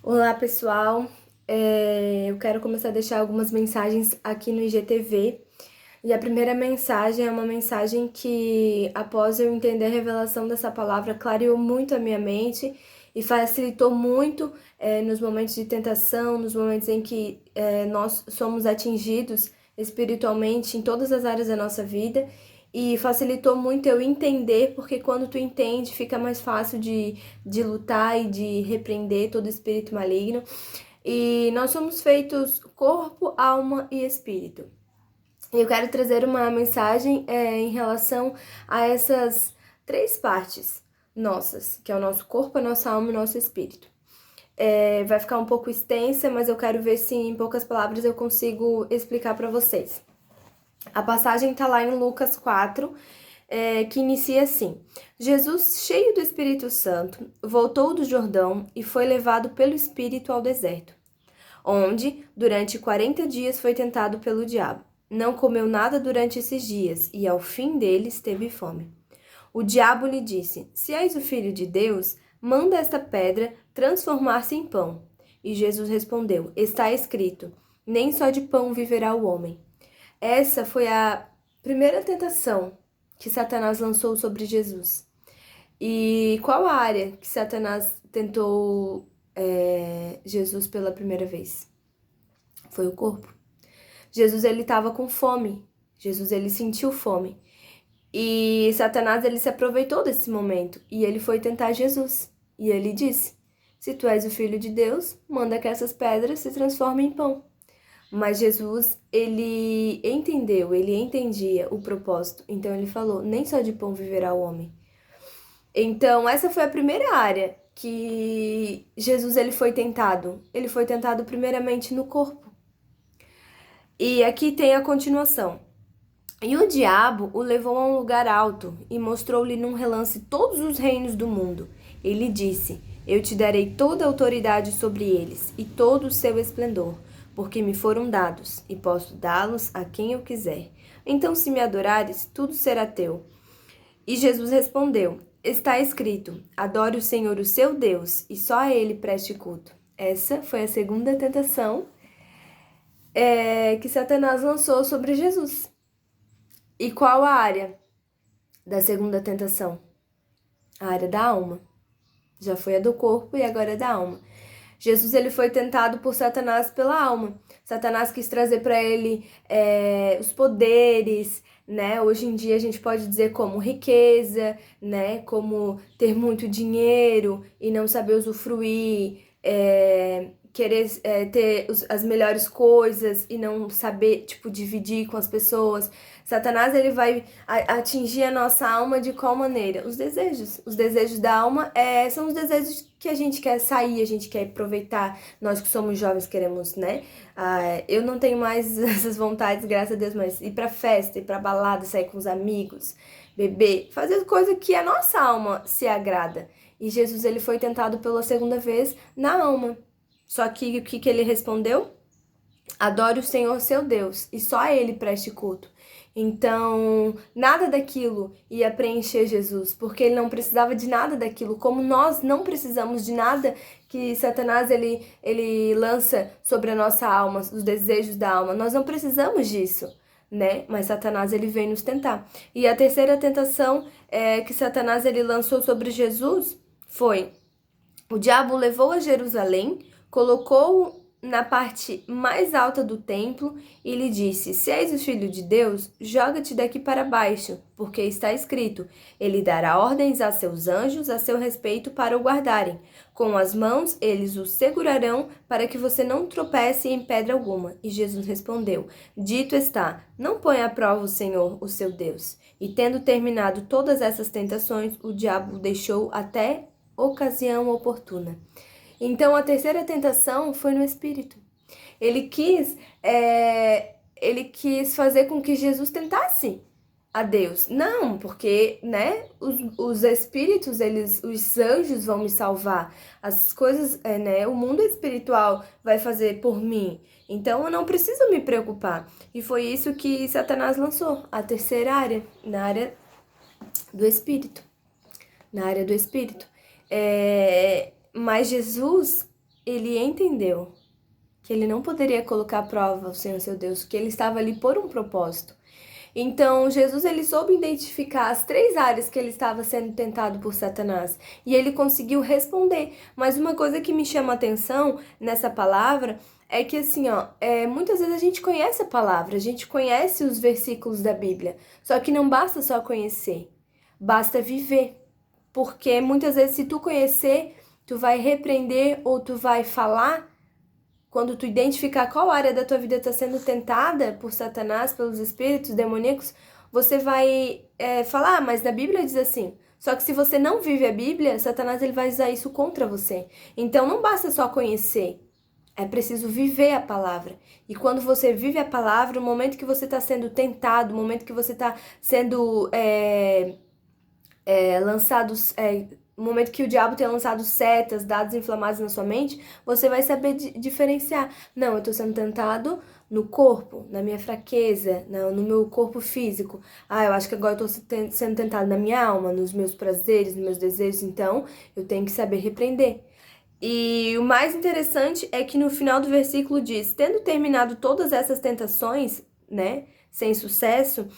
Olá, pessoal. Eu quero começar a deixar algumas mensagens aqui no IGTV. E a primeira mensagem é uma mensagem que, após eu entender a revelação dessa palavra, clareou muito a minha mente e facilitou muito nos momentos de tentação, nos momentos em que nós somos atingidos espiritualmente em todas as áreas da nossa vida. E facilitou muito eu entender, porque quando tu entende, fica mais fácil de lutar e de repreender todo espírito maligno. E nós somos feitos corpo, alma e espírito. E eu quero trazer uma mensagem em relação a essas três partes nossas, que é o nosso corpo, a nossa alma e o nosso espírito. Vai ficar um pouco extensa, mas eu quero ver se em poucas palavras eu consigo explicar para vocês. A passagem está lá em Lucas 4, que inicia assim: Jesus, cheio do Espírito Santo, voltou do Jordão e foi levado pelo Espírito ao deserto, onde, durante 40 dias, foi tentado pelo diabo. Não comeu nada durante esses dias e, ao fim deles, teve fome. O diabo lhe disse: Se és o filho de Deus, manda esta pedra transformar-se em pão. E Jesus respondeu: Está escrito: Nem só de pão viverá o homem. Essa foi a primeira tentação que Satanás lançou sobre Jesus. E qual a área que Satanás tentou Jesus pela primeira vez? Foi o corpo. Jesus, ele estava com fome. Jesus, ele sentiu fome. E Satanás, ele se aproveitou desse momento e ele foi tentar Jesus. E ele disse: Se tu és o filho de Deus, manda que essas pedras se transformem em pão. Mas Jesus, ele entendeu, ele entendia o propósito. Então ele falou: Nem só de pão viverá o homem. Então essa foi a primeira área que Jesus ele foi tentado. Ele foi tentado primeiramente no corpo. E aqui tem a continuação. E o diabo o levou a um lugar alto e mostrou-lhe num relance todos os reinos do mundo. Ele disse: Eu te darei toda a autoridade sobre eles e todo o seu esplendor, porque me foram dados, e posso dá-los a quem eu quiser. Então, se me adorares, tudo será teu. E Jesus respondeu: Está escrito: Adore o Senhor, o seu Deus, e só a ele preste culto. Essa foi a segunda tentação que Satanás lançou sobre Jesus. E qual a área da segunda tentação? A área da alma. Já foi a do corpo e agora é da alma. Jesus ele foi tentado por Satanás pela alma. Satanás quis trazer para ele os poderes, né? Hoje em dia a gente pode dizer como riqueza, né? Como ter muito dinheiro e não saber usufruir, querer ter as melhores coisas e não saber, tipo, dividir com as pessoas. Satanás, ele vai atingir a nossa alma de qual maneira? Os desejos. Os desejos da alma são os desejos que a gente quer sair, a gente quer aproveitar. Nós que somos jovens queremos, né? Eu não tenho mais essas vontades, graças a Deus, mas ir pra festa, ir pra balada, sair com os amigos, beber, fazer coisa que a nossa alma se agrada. E Jesus, ele foi tentado pela segunda vez na alma. Só que o que ele respondeu? Adore o Senhor seu Deus e só a ele preste culto. Então, nada daquilo ia preencher Jesus, porque ele não precisava de nada daquilo, como nós não precisamos de nada que Satanás ele lança sobre a nossa alma, os desejos da alma. Nós não precisamos disso, né? Mas Satanás ele vem nos tentar. E a terceira tentação que Satanás ele lançou sobre Jesus foi: o diabo levou a Jerusalém, colocou-o na parte mais alta do templo e lhe disse: Se és o filho de Deus, joga-te daqui para baixo, porque está escrito: Ele dará ordens a seus anjos a seu respeito para o guardarem. Com as mãos eles o segurarão para que você não tropece em pedra alguma. E Jesus respondeu: Dito está, não ponha à prova o Senhor, o seu Deus. E tendo terminado todas essas tentações, o diabo o deixou até ocasião oportuna. Então, a terceira tentação foi no espírito. Ele quis, ele quis fazer com que Jesus tentasse a Deus. Não, porque, né, os espíritos, os anjos vão me salvar. As coisas, né, o mundo espiritual vai fazer por mim. Então, eu não preciso me preocupar. E foi isso que Satanás lançou, a terceira área, na área do espírito. Na área do espírito. Mas Jesus, ele entendeu que ele não poderia colocar à prova o Senhor seu Deus, que ele estava ali por um propósito. Então, Jesus ele soube identificar as 3 áreas que ele estava sendo tentado por Satanás e ele conseguiu responder. Mas uma coisa que me chama a atenção nessa palavra é que assim, muitas vezes a gente conhece a palavra, a gente conhece os versículos da Bíblia, só que não basta só conhecer, basta viver. Porque muitas vezes se tu conhecer, tu vai repreender ou tu vai falar. Quando tu identificar qual área da tua vida está sendo tentada por Satanás, pelos espíritos demoníacos, você vai falar, mas na Bíblia diz assim. Só que se você não vive a Bíblia, Satanás ele vai usar isso contra você. Então não basta só conhecer, é preciso viver a palavra. E quando você vive a palavra, o momento que você está sendo tentado, o momento que você está sendo lançado... no momento que o diabo tem lançado setas, dados inflamados na sua mente, você vai saber diferenciar. Não, eu estou sendo tentado no corpo, na minha fraqueza, no meu corpo físico. Eu acho que agora eu estou sendo tentado na minha alma, nos meus prazeres, nos meus desejos. Então, eu tenho que saber repreender. E o mais interessante é que no final do versículo diz, tendo terminado todas essas tentações, né, sem sucesso,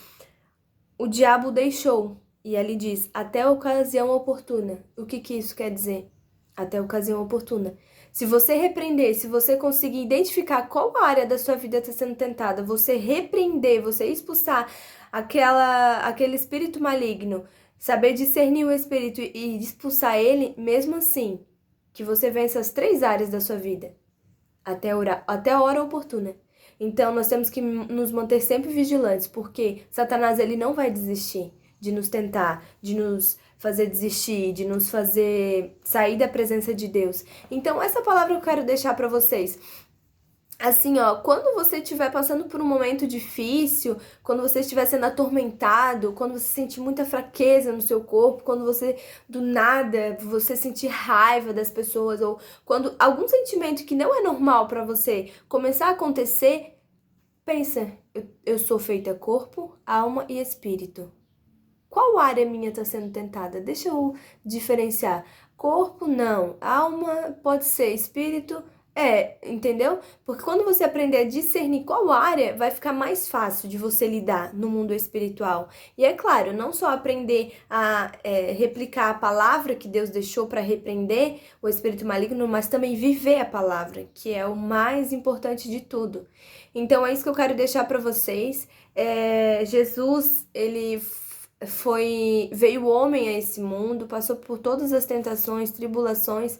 o diabo o deixou. E ali diz, até a ocasião oportuna. O que isso quer dizer? Até a ocasião oportuna. Se você repreender, se você conseguir identificar qual área da sua vida está sendo tentada, você repreender, você expulsar aquele espírito maligno, saber discernir o espírito e expulsar ele, mesmo assim, que você vença as 3 áreas da sua vida, até a hora oportuna. Então, nós temos que nos manter sempre vigilantes, porque Satanás ele não vai desistir de nos tentar, de nos fazer desistir, de nos fazer sair da presença de Deus. Então, essa palavra eu quero deixar para vocês. Assim, quando você estiver passando por um momento difícil, quando você estiver sendo atormentado, quando você sentir muita fraqueza no seu corpo, quando você, do nada, você sentir raiva das pessoas, ou quando algum sentimento que não é normal para você começar a acontecer, pensa, eu sou feita corpo, alma e espírito. Qual área minha está sendo tentada? Deixa eu diferenciar. Corpo, não. Alma, pode ser. Espírito, entendeu? Porque quando você aprender a discernir qual área, vai ficar mais fácil de você lidar no mundo espiritual. E é claro, não só aprender a replicar a palavra que Deus deixou para repreender o espírito maligno, mas também viver a palavra, que é o mais importante de tudo. Então, é isso que eu quero deixar para vocês. Jesus, ele veio homem a esse mundo, passou por todas as tentações, tribulações.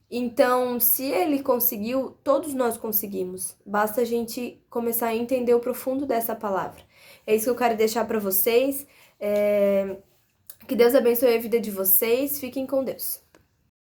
Então, se ele conseguiu, todos nós conseguimos. Basta a gente começar a entender o profundo dessa palavra. É isso que eu quero deixar para vocês. Que Deus abençoe a vida de vocês. Fiquem com Deus.